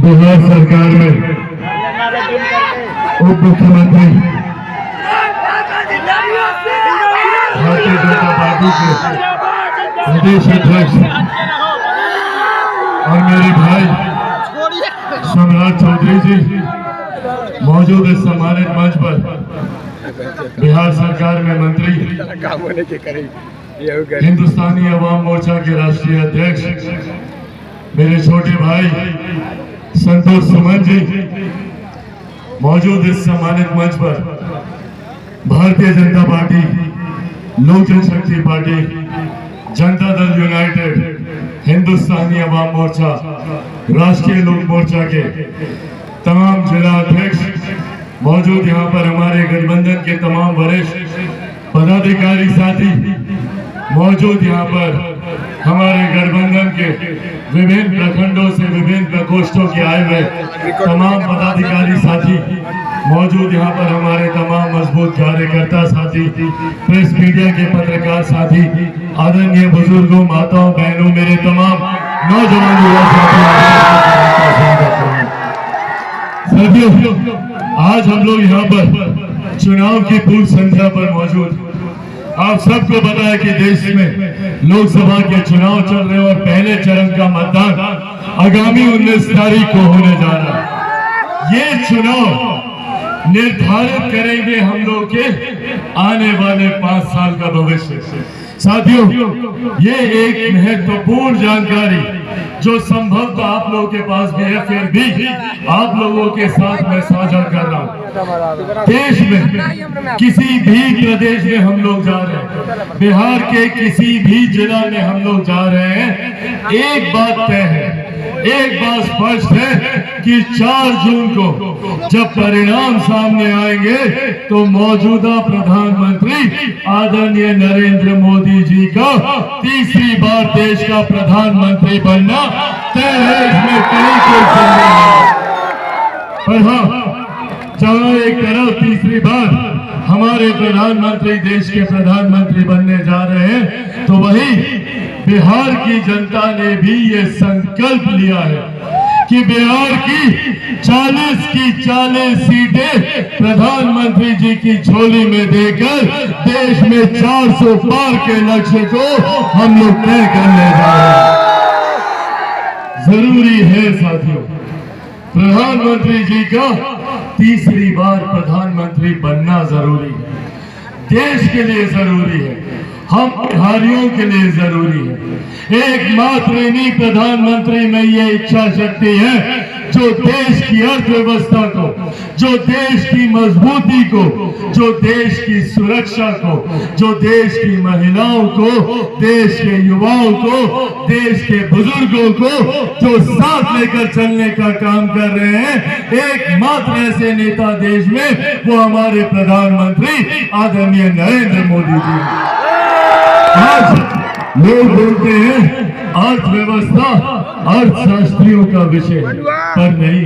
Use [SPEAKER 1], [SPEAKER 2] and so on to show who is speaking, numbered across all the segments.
[SPEAKER 1] बिहार सरकार में उप मुख्यमंत्री भारतीय जनता पार्टी के प्रदेश अध्यक्ष और मेरे भाई सम्राट चौधरी जी मौजूद इस सम्मानित मंच पर बिहार सरकार में मंत्री, हिंदुस्तानी अवाम मोर्चा के राष्ट्रीय अध्यक्ष मेरे छोटे भाई संतोष सुमन जी मौजूद इस सम्मानित मंच पर भारतीय जनता पार्टी, लोक जनशक्ति पार्टी, जनता दल यूनाइटेड, हिंदुस्तानी अवाम मोर्चा, राष्ट्रीय लोक मोर्चा के तमाम जिला अध्यक्ष मौजूद, यहाँ पर हमारे गठबंधन के तमाम वरिष्ठ पदाधिकारी साथी मौजूद, यहाँ पर हमारे गठबंधन के विभिन्न प्रखंडों से, विभिन्न प्रकोष्ठों के आए हुए तमाम पदाधिकारी साथी मौजूद, यहाँ पर हमारे तमाम मजबूत कार्यकर्ता साथी, प्रेस मीडिया के पत्रकार साथी, आदरणीय बुजुर्गों, माताओं, बहनों, मेरे तमाम नौजवान युवा साथियों, आज हम लोग यहाँ पर चुनाव की पूर्व संध्या पर मौजूद। आप सबको पता है कि देश में लोकसभा के चुनाव चल रहे हैं और पहले चरण का मतदान आगामी 19 तारीख को होने जा रहा है। ये चुनाव निर्धारित करेंगे हम लोग के आने वाले 5 साल का भविष्य। साथियों, ये एक महत्वपूर्ण जानकारी जो संभवतः आप लोगों के पास भी है, फिर भी आप लोगों के साथ मैं साझा कर रहा हूँ। देश में किसी भी प्रदेश में हम लोग जा रहे हैं, बिहार के किसी भी जिला में हम लोग जा रहे हैं, एक बात तय है, एक बात स्पष्ट है कि 4 जून को जब परिणाम सामने आएंगे तो मौजूदा प्रधानमंत्री आदरणीय नरेंद्र मोदी जी का तीसरी बार देश का प्रधानमंत्री बनना तय है। इसमें कहीं कोई संदेह नहीं। पर हाँ, जहाँ एक तरफ तीसरी बार हमारे प्रधानमंत्री देश के प्रधानमंत्री बनने जा रहे हैं, तो वही बिहार की जनता ने भी ये संकल्प लिया है कि बिहार की 40 की 40 सीटें प्रधानमंत्री जी की झोली में देकर देश में 400 पार के लक्ष्य को हम लोग तय करने जा रहे हैं। जरूरी है साथियों, प्रधानमंत्री जी का तीसरी बार प्रधानमंत्री बनना जरूरी है, देश के लिए जरूरी है, हम बिहारियों के लिए जरूरी है। एकमात्र इन्हीं प्रधानमंत्री में ये इच्छा शक्ति है जो देश की अर्थव्यवस्था को, जो देश की मजबूती को, जो देश की सुरक्षा को, जो देश की महिलाओं को, देश के युवाओं को, देश के बुजुर्गों को जो साथ लेकर चलने का काम कर रहे हैं, एकमात्र ऐसे नेता देश में वो हमारे प्रधानमंत्री आदरणीय नरेंद्र मोदी जी। आज लोग बोलते हैं अर्थव्यवस्था अर्थशास्त्रियों का विषय है, पर नहीं,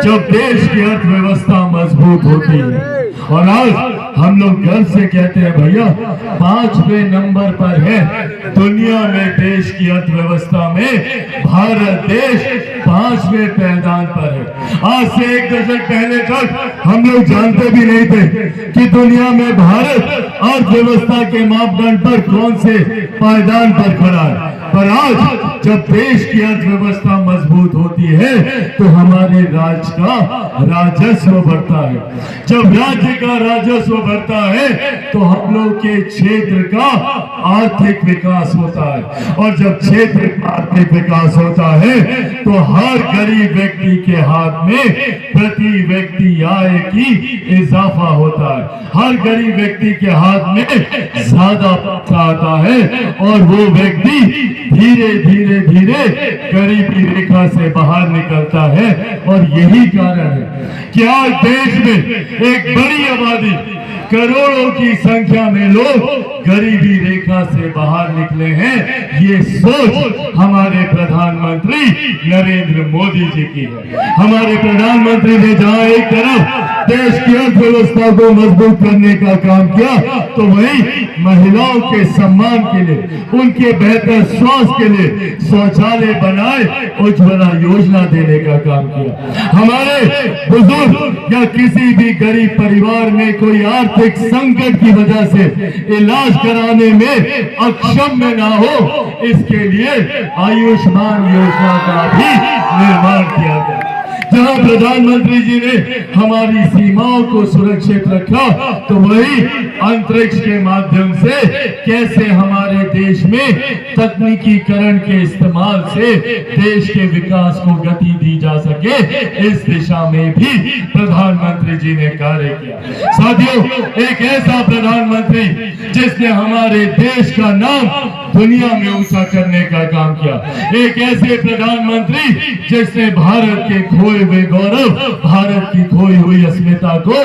[SPEAKER 1] जब देश की अर्थव्यवस्था मजबूत होती है, और आज हम लोग गर्व से कहते हैं भैया 5वें नंबर पर है दुनिया में देश की अर्थव्यवस्था में, भारत देश 5वें पायदान पर है। आज से 1 दशक पहले तक हम लोग जानते भी नहीं थे कि दुनिया में भारत अर्थव्यवस्था के मापदंड पर कौन से पायदान पर खड़ा है, पर आज जब देश की अर्थव्यवस्था मजबूत होती है तो हमारे राज्य का राजस्व बढ़ता है। जब राज्य का राजस्व बढ़ता है तो हम लोग के क्षेत्र का आर्थिक विकास होता है, और जब क्षेत्र का आर्थिक विकास होता है तो हर गरीब व्यक्ति के हाथ में प्रति व्यक्ति आय की इजाफा होता है, हर गरीब व्यक्ति के हाथ में ज्यादा पैसा आता है, और वो व्यक्ति धीरे धीरे धीरे गरीबी रेखा से बाहर निकलता है। और यही कारण है कि आज देश में एक बड़ी आबादी करोड़ों की संख्या में लोग गरीबी रेखा से बाहर निकले हैं। ये सोच हमारे प्रधानमंत्री नरेंद्र मोदी जी की है। हमारे प्रधानमंत्री ने जहां एक तरफ देश की अर्थव्यवस्था को मजबूत करने का काम किया, तो वहीं महिलाओं के सम्मान के लिए, उनके बेहतर स्वास्थ्य के लिए शौचालय बनाए, उज्ज्वला योजना देने का काम किया। हमारे बुजुर्ग या किसी भी गरीब परिवार में कोई आर्थिक संकट की वजह से इलाज कराने में अक्षम में ना हो, इसके लिए आयुष्मान योजना का भी निर्माण किया गया। जहां प्रधानमंत्री जी ने हमारी सीमाओं को सुरक्षित रखा, तो वही अंतरिक्ष के माध्यम से कैसे हमारे देश में तकनीकीकरण के इस्तेमाल से देश के विकास को गति दी जा सके, इस दिशा में भी प्रधानमंत्री जी ने कार्य किया। साथियों, एक ऐसा प्रधानमंत्री जिसने हमारे देश का नाम दुनिया में ऊंचा करने का काम किया, एक ऐसे प्रधानमंत्री जिसने भारत के खोए हुए गौरव, भारत की खोई हुई अस्मिता को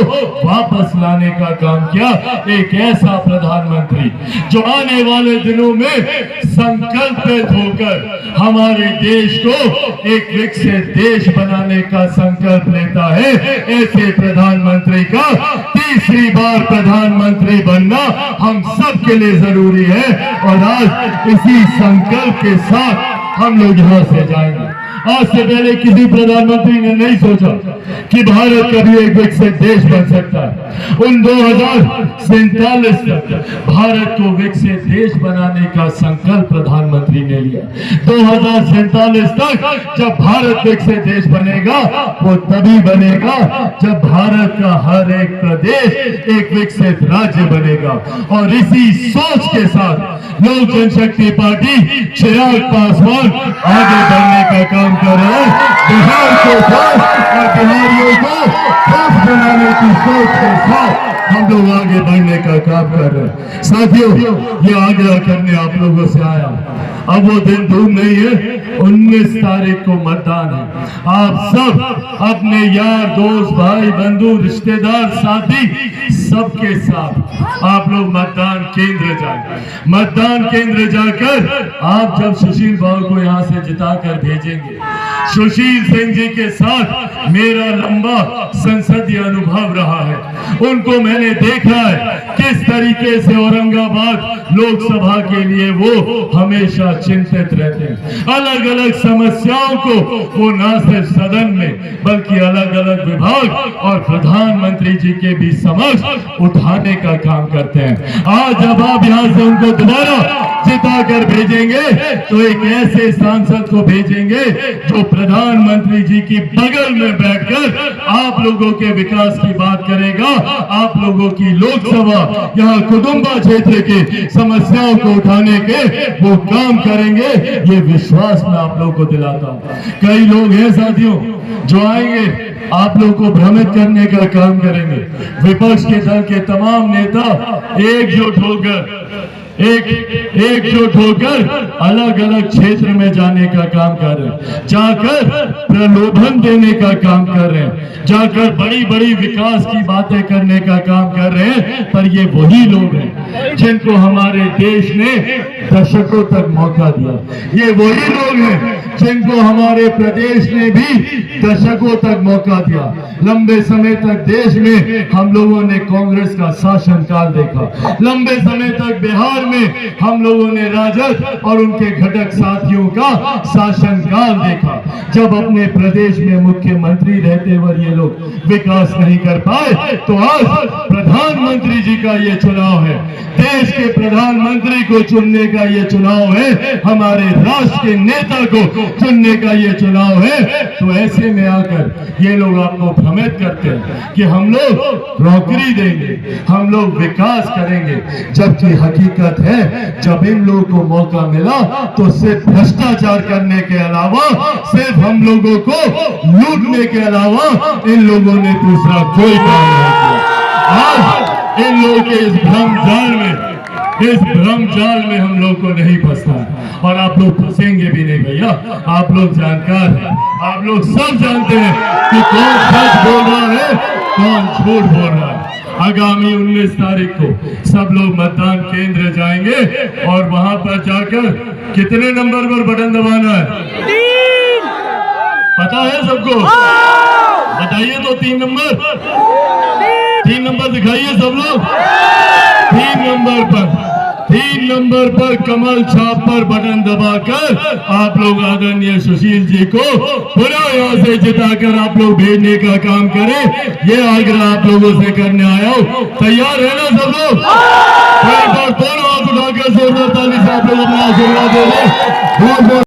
[SPEAKER 1] वापस लाने का काम किया, एक ऐसा प्रधानमंत्री जो आने वाले दिनों में संकल्पित होकर हमारे देश को एक विकसित देश बनाने का संकल्प लेता है। ऐसे प्रधानमंत्री का तीसरी बार प्रधानमंत्री बनना हम सब के लिए जरूरी है, और आज इसी संकल्प के साथ हम लोग यहां से जाएंगे। आज से पहले किसी प्रधानमंत्री ने नहीं सोचा कि भारत कभी एक विकसित देश बन सकता है। उन 2047 तक भारत को विकसित देश बनाने का संकल्प प्रधानमंत्री ने लिया। 2047 तक जब भारत विकसित देश बनेगा, वो तभी बनेगा जब भारत का हर एक प्रदेश एक विकसित राज्य बनेगा। और इसी सोच के साथ लोक जनशक्ति पार्टी चिराग पासवान आगे बढ़ने का काम कर रहे हैं। बिहार को स्वस्थ और बिहारियों को स्वस्थ बनाने की सोच के साथ हम लोग आगे बढ़ने का काम कर रहे हैं। साथियों, ये आग्रह करने आप लोगों से आया, अब वो दिन दूर नहीं है, 19 तारीख को मतदान है। आप सब अपने यार दोस्त, भाई बंधु, रिश्तेदार, साथी सबके साथ आप लोग मतदान केंद्र जाए। मतदान केंद्र जाकर आप जब सुशील बाबू को यहाँ से जिताकर भेजेंगे, सुशील सिंह जी के साथ मेरा लंबा संसदीय अनुभव रहा है। उनको मैंने देखा है किस तरीके से औरंगाबाद लोकसभा के लिए वो हमेशा चिंतित रहते हैं। अलग अलग समस्याओं को वो न सिर्फ सदन में बल्कि अलग अलग विभाग और प्रधानमंत्री जी के भी समक्ष उठाने का काम करते हैं। आज जब आप यहाँ से उनको दोबारा जिता कर भेजेंगे, तो एक ऐसे सांसद को भेजेंगे जो प्रधानमंत्री जी की बगल में बैठकर आप लोगों के विकास की बात करेगा, आप लोगों की लोकसभा यहाँ कुदुम्बा क्षेत्र की समस्याओं को उठाने के वो काम करेंगे। ये विश्वास मैं आप लोगों को दिलाता हूँ। कई लोग हैं साथियों जो आएंगे, आप लोग को भ्रमित करने का काम करेंगे। विपक्ष के दल के तमाम नेता एकजुट होकर अलग अलग क्षेत्र में जाने का काम कर रहे हैं, जाकर प्रलोभन देने का काम कर रहे हैं, जाकर बड़ी बड़ी विकास की बातें करने का काम कर रहे हैं। पर ये वही लोग हैं जिनको हमारे देश ने दशकों तक मौका दिया। ये वही लोग हैं जिनको हमारे प्रदेश ने भी दशकों तक मौका दिया। लंबे समय तक देश में हम लोगों ने कांग्रेस का शासनकाल देखा। लंबे समय तक बिहार में हम लोगों ने राजद और उनके घटक साथियों का शासनकाल देखा। जब अपने प्रदेश में मुख्यमंत्री रहते हुए ये लोग विकास नहीं कर पाए, तो आज प्रधानमंत्री जी का ये चुनाव है, देश के प्रधानमंत्री को चुनने का ये चुनाव है, हमारे राष्ट्र के नेता को चुनने का ये चुनाव है। तो ऐसे में आकर ये लोग आपको भ्रमित करते हैं कि हम लोग नौकरी देंगे, हम लोग विकास करेंगे, जबकि हकीकत है जब इन लोगों को मौका मिला तो सिर्फ भ्रष्टाचार करने के अलावा, सिर्फ हम लोगों को लूटने के अलावा इन लोगों ने दूसरा कोई काम नहीं किया। आज इन लोगों के इस भ्रम जाल में हम लोग को नहीं फंसना है, और आप लोग फंसेंगे भी नहीं भैया। आप लोग जानकार हैं, आप लोग सब जानते हैं कि कौन सच बोल रहा है, कौन झूठ बोल रहा है। आगामी 19 तारीख को सब लोग मतदान केंद्र जाएंगे और वहां पर जाकर कितने नंबर पर बटन दबाना है?
[SPEAKER 2] 3।
[SPEAKER 1] पता है सबको? बताइए तो 3 नंबर, 3 नंबर दिखाइए सब लोग। 3 नंबर पर कमल छाप पर बटन दबाकर आप लोग आदरणीय सुशील जी को पुनः यहाँ से जिताकर आप लोग भेजने का काम करें। ये आग्रह आप लोगों से करने आया हूँ। तैयार है ना सब लोग? एक बार दोनों हाथ उठाकर जोरदार ताली से आप लोग अपना आशीर्वाद दे दें। बहुत बहुत